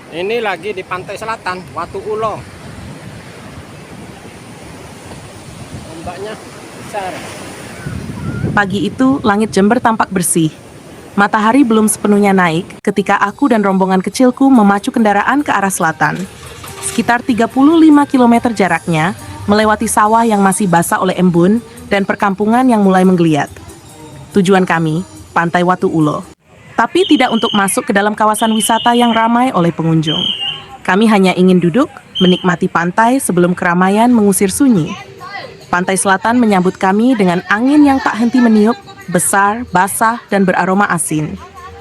Ini lagi di pantai selatan, Watu Ulo. Ombaknya besar. Pagi itu, langit Jember tampak bersih. Matahari belum sepenuhnya naik ketika aku dan rombongan kecilku memacu kendaraan ke arah selatan. Sekitar 35 km jaraknya, melewati sawah yang masih basah oleh embun dan perkampungan yang mulai menggeliat. Tujuan kami, Pantai Watu Ulo. Tapi tidak untuk masuk ke dalam kawasan wisata yang ramai oleh pengunjung. Kami hanya ingin duduk, menikmati pantai sebelum keramaian mengusir sunyi. Pantai selatan menyambut kami dengan angin yang tak henti meniup, besar, basah, dan beraroma asin.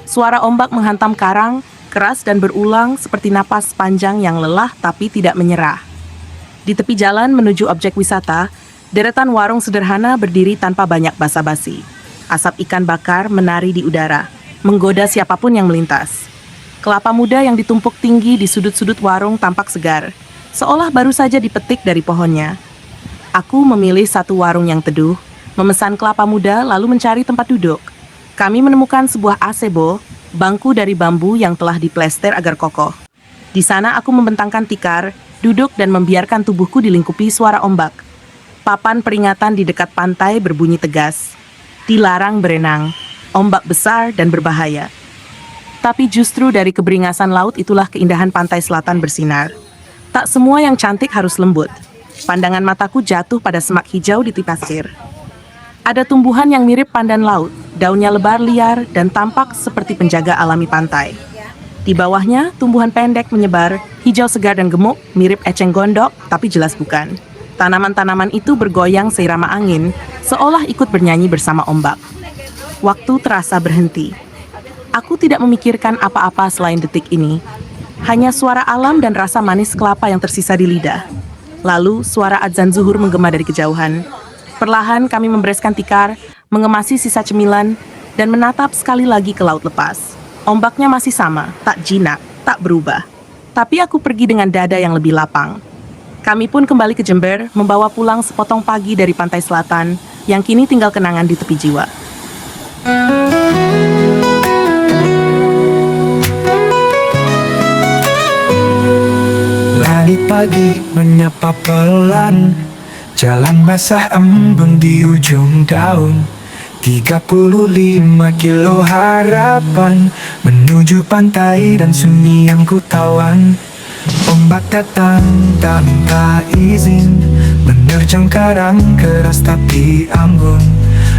Suara ombak menghantam karang, keras dan berulang seperti napas panjang yang lelah tapi tidak menyerah. Di tepi jalan menuju objek wisata, deretan warung sederhana berdiri tanpa banyak basa-basi. Asap ikan bakar menari di udara, menggoda siapapun yang melintas. Kelapa muda yang ditumpuk tinggi di sudut-sudut warung tampak segar, seolah baru saja dipetik dari pohonnya. Aku memilih satu warung yang teduh, memesan kelapa muda lalu mencari tempat duduk. Kami menemukan sebuah asebo, bangku dari bambu yang telah diplester agar kokoh. Di sana aku membentangkan tikar, duduk dan membiarkan tubuhku dilingkupi suara ombak. Papan peringatan di dekat pantai berbunyi tegas. Dilarang berenang, ombak besar dan berbahaya. Tapi justru dari keberingasan laut itulah keindahan pantai selatan bersinar. Tak semua yang cantik harus lembut. Pandangan mataku jatuh pada semak hijau di tepi pasir. Ada tumbuhan yang mirip pandan laut, daunnya lebar liar dan tampak seperti penjaga alami pantai. Di bawahnya, tumbuhan pendek menyebar, hijau segar dan gemuk, mirip eceng gondok, tapi jelas bukan. Tanaman-tanaman itu bergoyang seirama angin, seolah ikut bernyanyi bersama ombak. Waktu terasa berhenti. Aku tidak memikirkan apa-apa selain detik ini. Hanya suara alam dan rasa manis kelapa yang tersisa di lidah. Lalu, suara adzan zuhur menggema dari kejauhan. Perlahan kami membereskan tikar, mengemasi sisa cemilan, dan menatap sekali lagi ke laut lepas. Ombaknya masih sama, tak jinak, tak berubah. Tapi aku pergi dengan dada yang lebih lapang. Kami pun kembali ke Jember, membawa pulang sepotong pagi dari pantai selatan, yang kini tinggal kenangan di tepi jiwa. Langit pagi menyapa pelan, jalan basah embun di ujung daun. 35 kilo harapan menuju pantai dan sunyi yang ku tawan. Ombak datang tak minta izin, menerjang karang keras tapi anggun.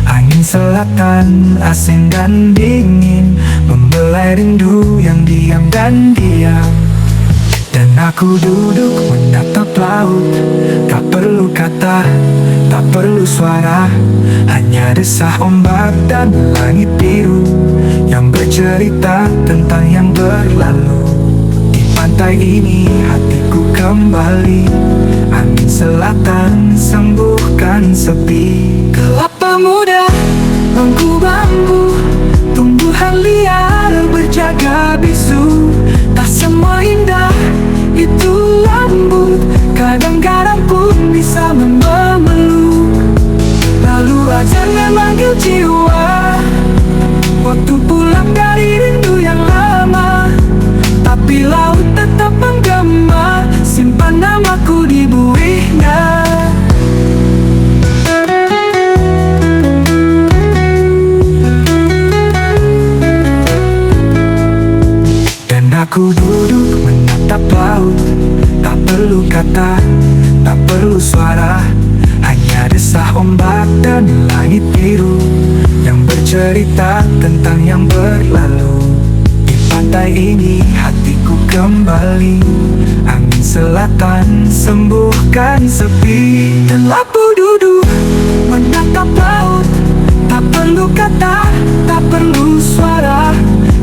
Angin selatan asin dan dingin, membelai rindu yang diam dan diam. Dan aku duduk menatap laut, tak perlu kata, tak perlu suara, hanya desah ombak dan langit biru yang bercerita tentang yang berlalu. Di pantai ini hatiku kembali, angin selatan sembuhkan sepi. Kelapa muda, bangku bambu, tumbuhan liar berjaga bisu. Tak semua indah itu lembut, kadang-kadang pun bisa memeluk. Lalu azan memanggil jiwa, waktu pulang dari rindu yang lama. Tapi laut tetap menggema, simpan namaku di buihnya. Dan aku duduk menatap laut, tak perlu kata, tak perlu suara, hanya desah ombak dan langit biru yang bercerita tentang yang berlalu. Di pantai ini hatiku kembali, angin selatan sembuhkan sepi. Dan aku duduk menatap laut, tak perlu kata, tak perlu suara,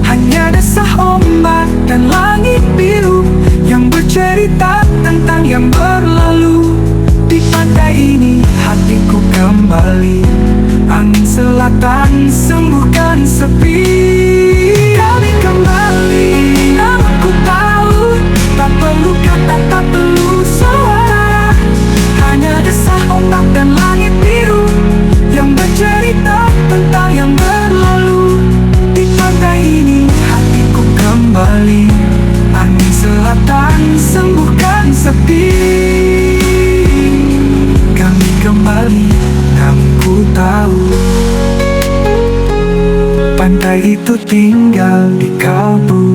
hanya desah ombak dan langit biru yang bercerita tentang yang berlalu. Di pantai ini hatiku kembali, angin selatan sembuhkan sepi. Kami kembali, namaku tahu, tak perlu kata, tak perlu suara, hanya desah ombak dan langit biru yang bercerita tentang yang berlalu. Di pantai ini hatiku kembali, Badai itu tinggal di kalbu.